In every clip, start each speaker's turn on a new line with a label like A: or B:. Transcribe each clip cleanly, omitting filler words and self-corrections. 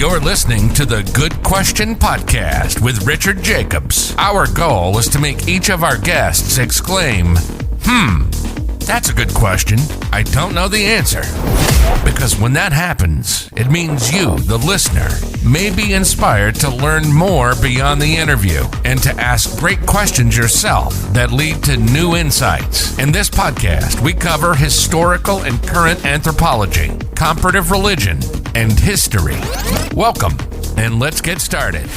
A: You're listening to the Good Question Podcast with Richard Jacobs. Our goal is to make each of our guests exclaim, that's a good question. I don't know the answer. Because when that happens, it means you, the listener, may be inspired to learn more beyond the interview and to ask great questions yourself that lead to new insights. In this podcast, we cover historical and current anthropology, comparative religion, and history. Welcome, and let's get started.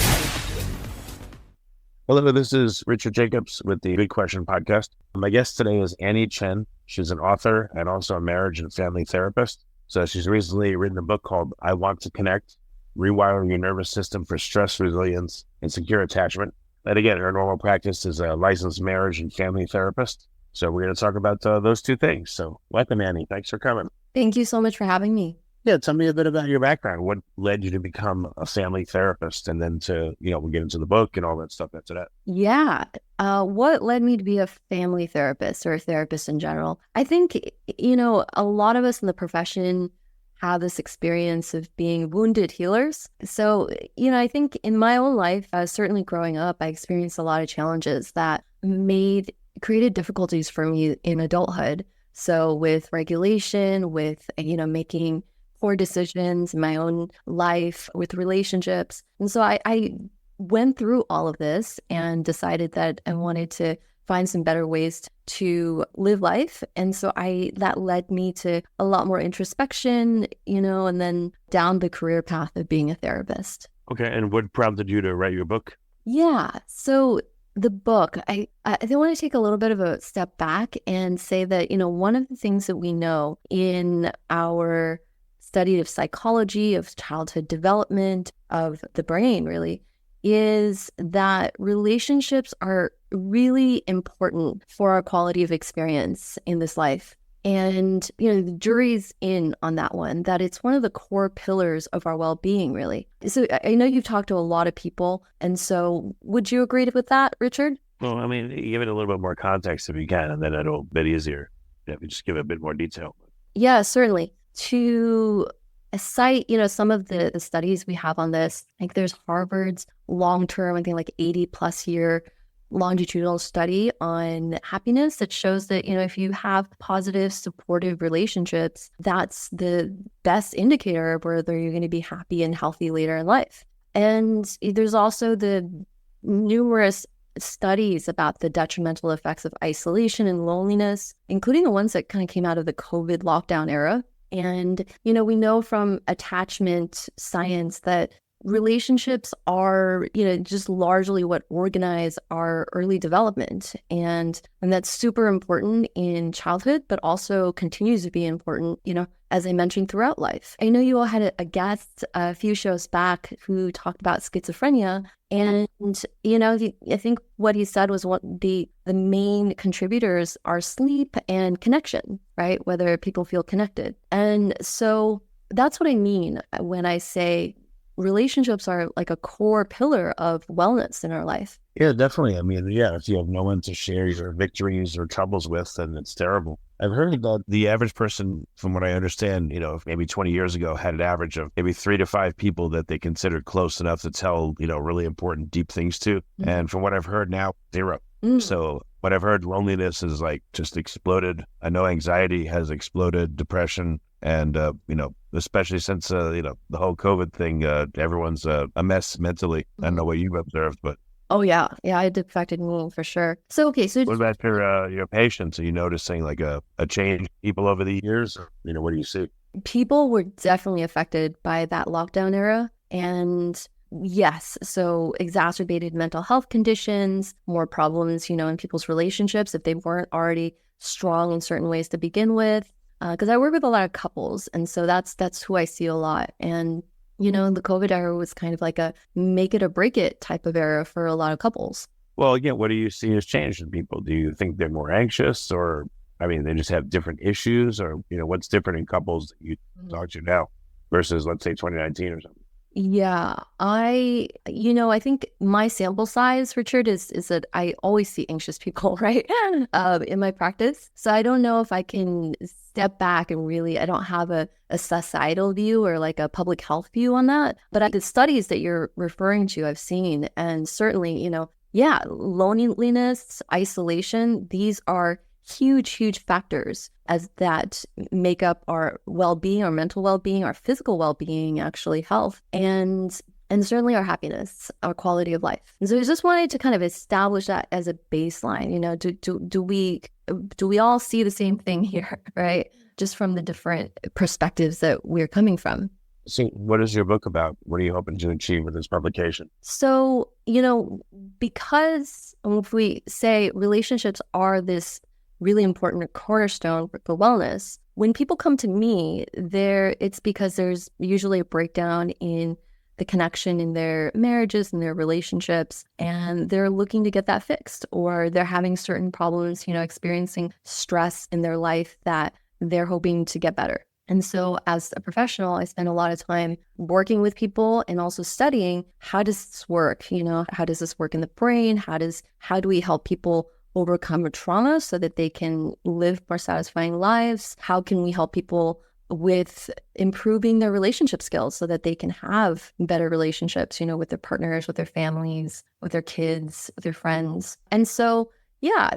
B: Hello, this is Richard Jacobs with the Good Question Podcast. My guest today is Chen. She's an author and also a marriage and family therapist. So she's recently written a book called I Want to Connect, Rewiring Your Nervous System for Stress, Resilience, and Secure Attachment. And again, her normal practice is a licensed marriage and family therapist. So we're going to talk about those two things. So welcome, Annie. Thanks for coming.
C: Thank you so much for having me.
B: Yeah, tell me a bit about your background. What led you to become a family therapist and then to, we'll get into the book and all that stuff after that.
C: Yeah. What led me to be a family therapist or a therapist in general? I think, a lot of us in the profession have this experience of being wounded healers. So, I think in my own life, certainly growing up, I experienced a lot of challenges that created difficulties for me in adulthood. So with regulation, with, making poor decisions in my own life, with relationships. And so I went through all of this and decided that I wanted to find some better ways to live life. And so that led me to a lot more introspection, and then down the career path of being a therapist.
B: Okay. And what prompted you to write your book?
C: Yeah. So the book, I want to take a little bit of a step back and say that, one of the things that we know in our study of psychology, of childhood development, of the brain really, is that relationships are really important for our quality of experience in this life. And, the jury's in on that one, that it's one of the core pillars of our well-being, really. So I know you've talked to a lot of people. And so would you agree with that, Richard?
B: Well, give it a little bit more context if you can, and then it'll be a bit easier if you just give it a bit more detail.
C: Yeah, certainly. To cite, some of the studies we have on this, like there's Harvard's long-term, I think like 80 plus year longitudinal study on happiness that shows that, if you have positive, supportive relationships, that's the best indicator of whether you're going to be happy and healthy later in life. And there's also the numerous studies about the detrimental effects of isolation and loneliness, including the ones that kind of came out of the COVID lockdown era. And, we know from attachment science that relationships are, just largely what organize our early development. And that's super important in childhood, but also continues to be important, as I mentioned, throughout life. I know you all had a guest a few shows back who talked about schizophrenia. And, I think what he said was the main contributors are sleep and connection, right? Whether people feel connected. And so that's what I mean when I say relationships are like a core pillar of wellness in our life.
B: Yeah, definitely. If you have no one to share your victories or troubles with, then it's terrible. I've heard that the average person, from what I understand, maybe 20 years ago had an average of maybe 3 to 5 people that they considered close enough to tell, really important, deep things to. Mm-hmm. And from what I've heard now, 0. Mm-hmm. So what I've heard, loneliness is like just exploded. I know anxiety has exploded, depression. And, especially since, the whole COVID thing, everyone's a mess mentally. I don't know what you've observed, but.
C: Oh, yeah. Yeah, it affected me for sure. So, okay. So
B: what about your patients? Are you noticing like a change in people over the years? Or, what do you see?
C: People were definitely affected by that lockdown era. And yes, so exacerbated mental health conditions, more problems, in people's relationships if they weren't already strong in certain ways to begin with. Because I work with a lot of couples, and so that's who I see a lot. And, the COVID era was kind of like a make it or break it type of era for a lot of couples.
B: Well, again, what do you see as changed in people? Do you think they're more anxious, or, they just have different issues, or, what's different in couples that you talk to now versus, let's say, 2019 or something?
C: Yeah, I think my sample size, Richard, is that I always see anxious people, right? In my practice. So I don't know if I can step back and really, I don't have a societal view or like a public health view on that. But the studies that you're referring to, I've seen, and certainly, yeah, loneliness, isolation, these are huge factors as that make up our well-being, our mental well-being, our physical well-being, actually health, and certainly our happiness, our quality of life. And so I just wanted to kind of establish that as a baseline. Do we all see the same thing here, right? Just from the different perspectives that we're coming from.
B: So what is your book about? What are you hoping to achieve with this publication?
C: So, because if we say relationships are this really important cornerstone for wellness, when people come to me, it's because there's usually a breakdown in the connection in their marriages and their relationships, and they're looking to get that fixed, or they're having certain problems, experiencing stress in their life that they're hoping to get better. And so as a professional, I spend a lot of time working with people and also studying, how does this work? How does this work in the brain? How do we help people overcome a trauma so that they can live more satisfying lives? How can we help people with improving their relationship skills so that they can have better relationships, with their partners, with their families, with their kids, with their friends? And so, yeah,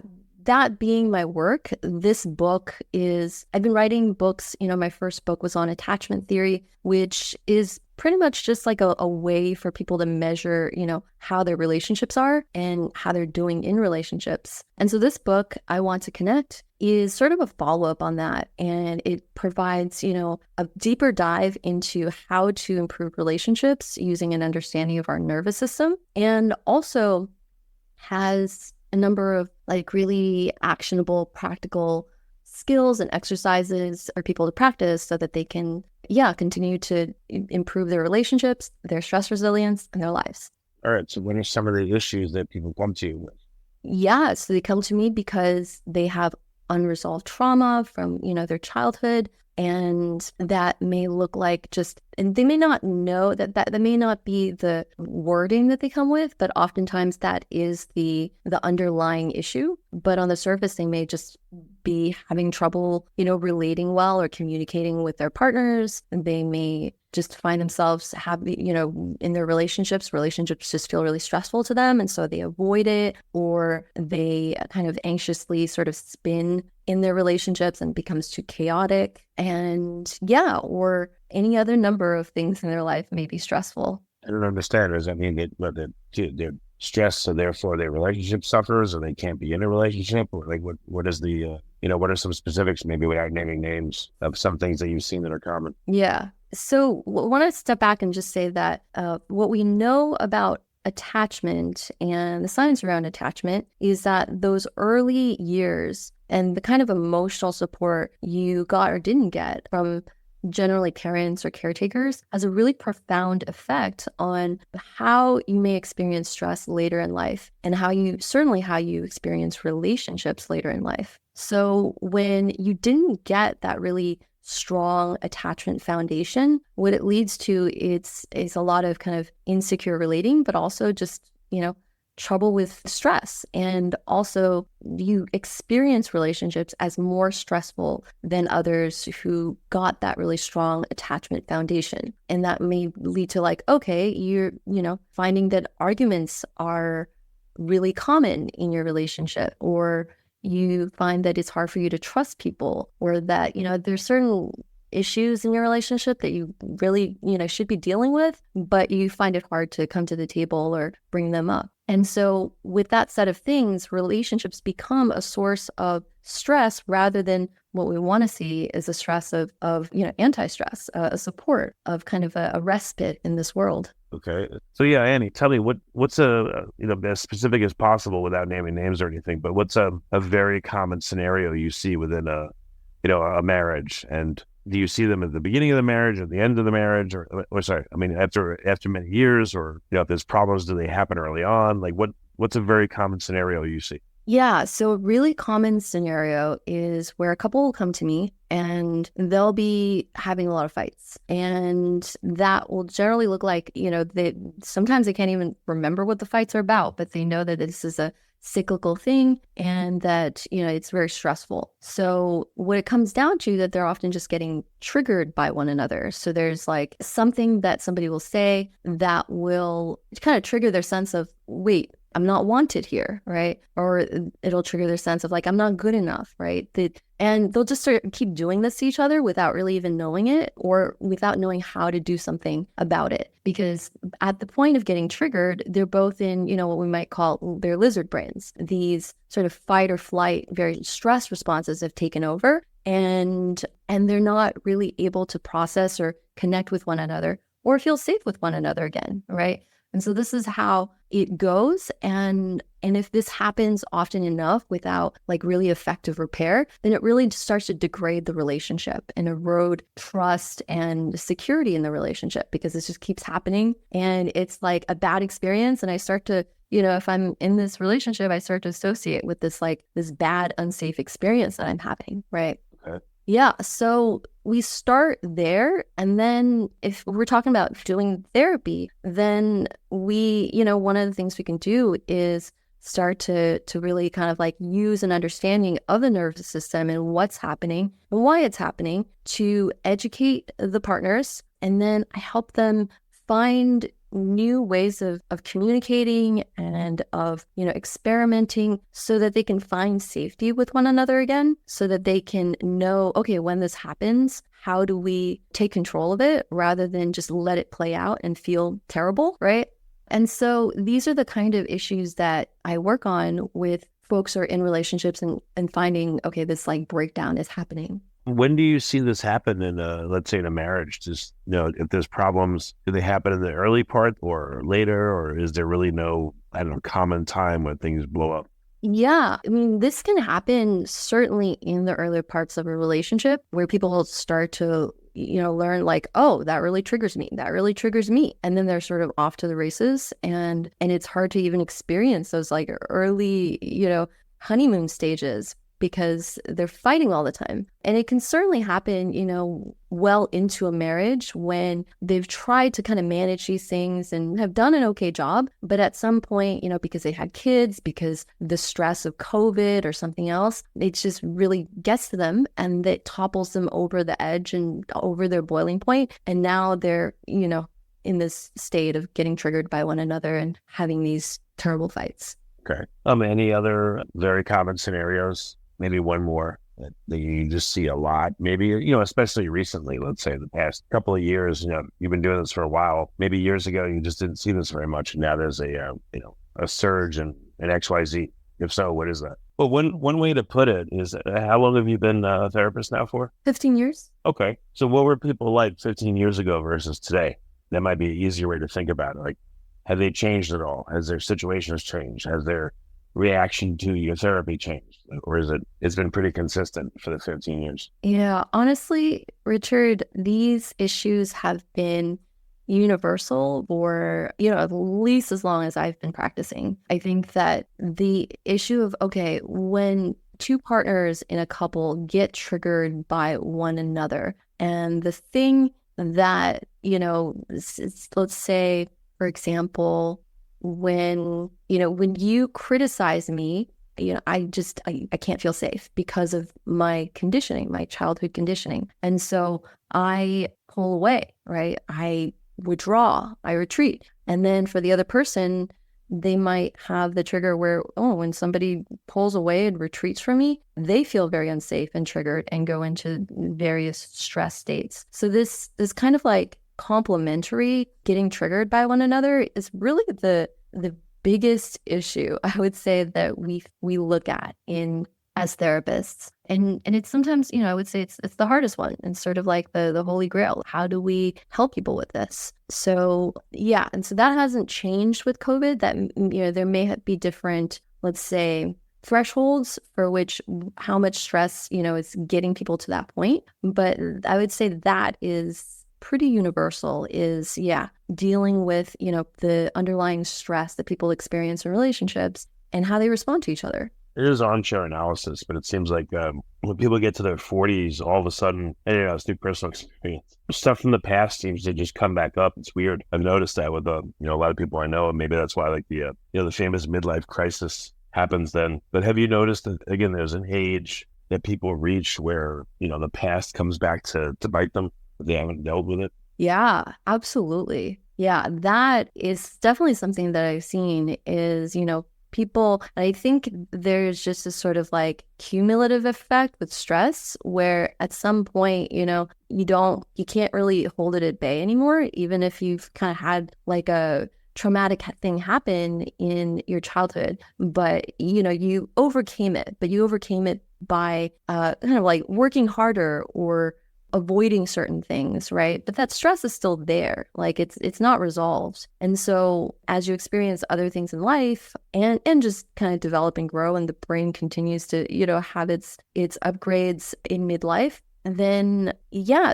C: that being my work, this book I've been writing books. My first book was on attachment theory, which is pretty much just like a way for people to measure, how their relationships are and how they're doing in relationships. And so this book, I Want to Connect, is sort of a follow-up on that. And it provides, a deeper dive into how to improve relationships using an understanding of our nervous system, and also has a number of like really actionable, practical skills and exercises for people to practice so that they can, continue to improve their relationships, their stress resilience, and their lives.
B: All right. So what are some of the issues that people come to you with?
C: Yeah. So they come to me because they have unresolved trauma from, their childhood. And that may look like and they may not know that may not be the wording that they come with, but oftentimes that is the underlying issue. But on the surface, they may just be having trouble, relating well or communicating with their partners. They may just find themselves in their relationships just feel really stressful to them. And so they avoid it, or they kind of anxiously sort of spin in their relationships and becomes too chaotic. And or any other number of things in their life may be stressful.
B: I don't understand. Does that mean they're stressed, so therefore their relationship suffers, or they can't be in a relationship? Or like what is the, what are some specifics, maybe without naming names, of some things that you've seen that are common?
C: Yeah. So I want to step back and just say that what we know about attachment and the science around attachment is that those early years and the kind of emotional support you got or didn't get from generally parents or caretakers has a really profound effect on how you may experience stress later in life, and how you experience relationships later in life. So when you didn't get that really strong attachment foundation, what it leads to is a lot of kind of insecure relating, but also just, trouble with stress. And also you experience relationships as more stressful than others who got that really strong attachment foundation. And that may lead to you're, finding that arguments are really common in your relationship, or you find that it's hard for you to trust people, or that, there's certain issues in your relationship that you really, should be dealing with, but you find it hard to come to the table or bring them up. And so with that set of things, relationships become a source of stress rather than what we want to see is a stress of anti-stress, a support of kind of a respite in this world.
B: Okay. So Annie, tell me what's as specific as possible without naming names or anything, but what's a very common scenario you see within a marriage? And do you see them at the beginning of the marriage, at the end of the marriage, or after many years, or if there's problems, do they happen early on? Like what's a very common scenario you see?
C: Yeah, so a really common scenario is where a couple will come to me and they'll be having a lot of fights. And that will generally look like, they sometimes they can't even remember what the fights are about, but they know that this is a cyclical thing and that, it's very stressful. So what it comes down to that they're often just getting triggered by one another. So there's like something that somebody will say that will kind of trigger their sense of, wait, I'm not wanted here, right? Or it'll trigger their sense of like, I'm not good enough, right? And they'll just sort of keep doing this to each other without really even knowing it or without knowing how to do something about it. Because at the point of getting triggered, they're both in, what we might call their lizard brains. These sort of fight or flight, very stress responses have taken over and they're not really able to process or connect with one another or feel safe with one another again, right? And so this is how it goes. And if this happens often enough without like really effective repair, then it really starts to degrade the relationship and erode trust and security in the relationship because this just keeps happening. And it's like a bad experience. And I start to, if I'm in this relationship, I start to associate with this bad, unsafe experience that I'm having, right?
B: Okay.
C: Yeah, so we start there. And then if we're talking about doing therapy, then one of the things we can do is start to really kind of like use an understanding of the nervous system and what's happening and why it's happening to educate the partners. And then I help them find new ways of communicating and of, experimenting so that they can find safety with one another again, so that they can know, okay, when this happens, how do we take control of it rather than just let it play out and feel terrible, right? And so these are the kind of issues that I work on with folks who are in relationships and finding, okay, this like breakdown is happening.
B: When do you see this happen in let's say in a marriage? Just, if there's problems, do they happen in the early part or later, or is there really no, common time when things blow up?
C: Yeah, I mean, this can happen certainly in the earlier parts of a relationship where people will start to, learn like, oh, that really triggers me. That really triggers me. And then they're sort of off to the races and it's hard to even experience those like early, honeymoon stages because they're fighting all the time. And it can certainly happen, well into a marriage when they've tried to kind of manage these things and have done an okay job. But at some point, because they had kids, because the stress of COVID or something else, it just really gets to them and it topples them over the edge and over their boiling point. And now they're, in this state of getting triggered by one another and having these terrible fights.
B: Okay. Any other very common scenarios? Maybe one more that you just see a lot, maybe, especially recently, let's say the past couple of years, you've been doing this for a while. Maybe years ago, you just didn't see this very much. And now there's a surge in XYZ. If so, what is that? Well, one way to put it is, how long have you been a therapist now for?
C: 15 years.
B: Okay. So what were people like 15 years ago versus today? That might be an easier way to think about it. Like, have they changed at all? Has their situations changed? Has their reaction to your therapy changed? Or it's been pretty consistent for the 15 years?
C: Yeah, honestly, Richard, these issues have been universal for, at least as long as I've been practicing. I think that the issue of, okay, when two partners in a couple get triggered by one another, and the thing that, let's say, for example, when you criticize me, I can't feel safe because of my conditioning, my childhood conditioning. And so I pull away, right? I withdraw, I retreat. And then for the other person, they might have the trigger where, when somebody pulls away and retreats from me, they feel very unsafe and triggered and go into various stress states. So this kind of like complementary getting triggered by one another is really the biggest issue I would say that we look at as therapists, and it's sometimes I would say it's the hardest one and sort of like the holy grail. How do we help people with this? So yeah, and so that hasn't changed with COVID. That there may be different, let's say, thresholds for which how much stress is getting people to that point, but I would say that is pretty universal, is dealing with the underlying stress that people experience in relationships and how they respond to each other.
B: It is armchair analysis, but it seems like when people get to their 40s, all of a sudden, and it's new personal experience. Stuff from the past seems to just come back up. It's weird. I've noticed that with a lot of people I know, and maybe that's why like the famous midlife crisis happens then. But have you noticed that again, there's an age that people reach where the past comes back to bite them, but they haven't dealt with it?
C: Yeah, absolutely. Yeah, that is definitely something that I've seen is, people, I think there's just a sort of like cumulative effect with stress where at some point, you can't really hold it at bay anymore, even if you've kind of had like a traumatic thing happen in your childhood, but you overcame it, by kind of like working harder or avoiding certain things, right? But that stress is still there. Like it's not resolved. And so as you experience other things in life and just kind of develop and grow, and the brain continues to, have its upgrades in midlife, then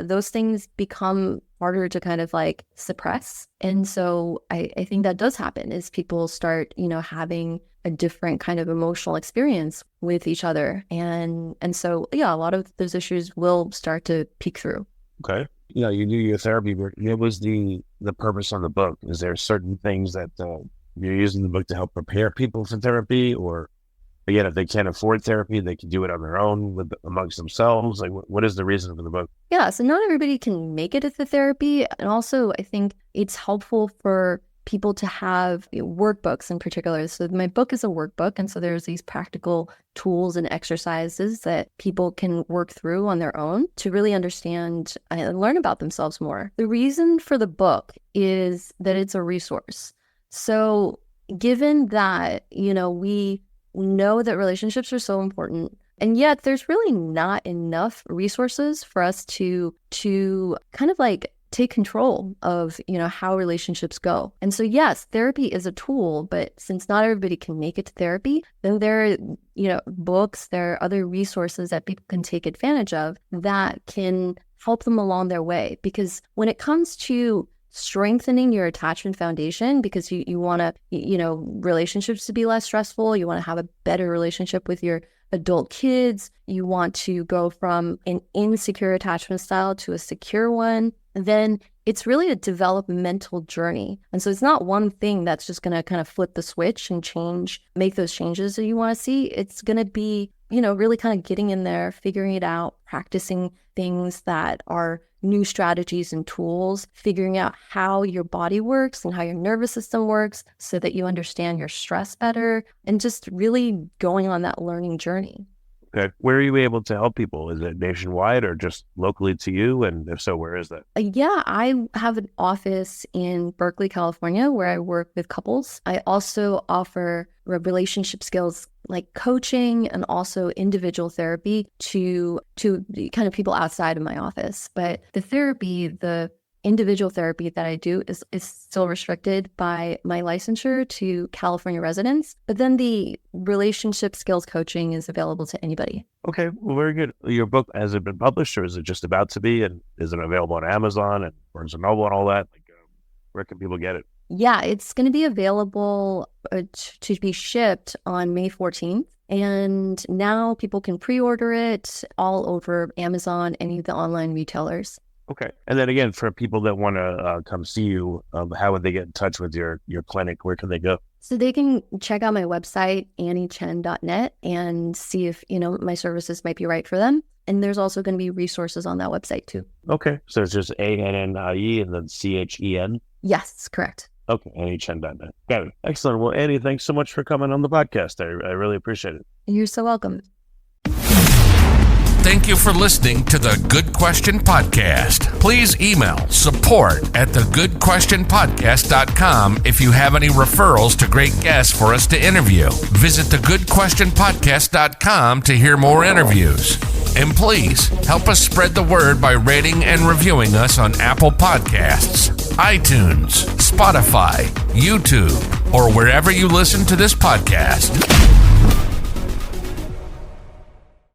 C: those things become harder to kind of like suppress. And so I think that does happen is people start, having a different kind of emotional experience with each other. And so, a lot of those issues will start to peek through.
B: Okay. You do your therapy work. What was the purpose on the book? Is there certain things that you're using the book to help prepare people for therapy? Or again, if they can't afford therapy, they can do it on their own amongst themselves? Like what is the reason for the book?
C: Yeah. So not everybody can make it to therapy. And also I think it's helpful for people to have workbooks in particular. So my book is a workbook. And so there's these practical tools and exercises that people can work through on their own to really understand and learn about themselves more. The reason for the book is that it's a resource. So given that, we know that relationships are so important, and yet there's really not enough resources for us to kind of like take control of, how relationships go. And so, yes, therapy is a tool, but since not everybody can make it to therapy, then there are, books, there are other resources that people can take advantage of that can help them along their way. Because when it comes to strengthening your attachment foundation, because you want to, relationships to be less stressful, you want to have a better relationship with your adult kids, you want to go from an insecure attachment style to a secure one, then it's really a developmental journey. And so it's not one thing that's just going to kind of flip the switch and make those changes that you want to see. It's going to be, really kind of getting in there, figuring it out, practicing things that are new strategies and tools, figuring out how your body works and how your nervous system works so that you understand your stress better, and just really going on that learning journey.
B: Okay. Where are you able to help people? Is it nationwide or just locally to you? And if so, where is that?
C: I have an office in Berkeley, California, where I work with couples. I also offer relationship skills like coaching and also individual therapy to kind of people outside of my office. But the individual therapy that I do is still restricted by my licensure to California residents. But then the relationship skills coaching is available to anybody.
B: Okay, well, very good. Your book, has it been published or is it just about to be? And is it available on Amazon and Barnes & Noble and all that? Like, where can people get it?
C: Yeah, it's going to be available to be shipped on May 14th. And now people can pre-order it all over Amazon, any of the online retailers.
B: Okay. And then again, for people that want to come see you, how would they get in touch with your clinic? Where can they go?
C: So they can check out my website, anniechen.net, and see if, my services might be right for them. And there's also going to be resources on that website too.
B: Okay. So it's just ANNIE and then CHEN?
C: Yes, correct.
B: Okay. AnnieChen.net. Got it. Excellent. Well, Annie, thanks so much for coming on the podcast. I really appreciate it.
C: You're so welcome.
A: Thank you for listening to the Good Question Podcast. Please email support@thegoodquestionpodcast.com if you have any referrals to great guests for us to interview. Visit thegoodquestionpodcast.com to hear more interviews. And please help us spread the word by rating and reviewing us on Apple Podcasts, iTunes, Spotify, YouTube, or wherever you listen to this podcast.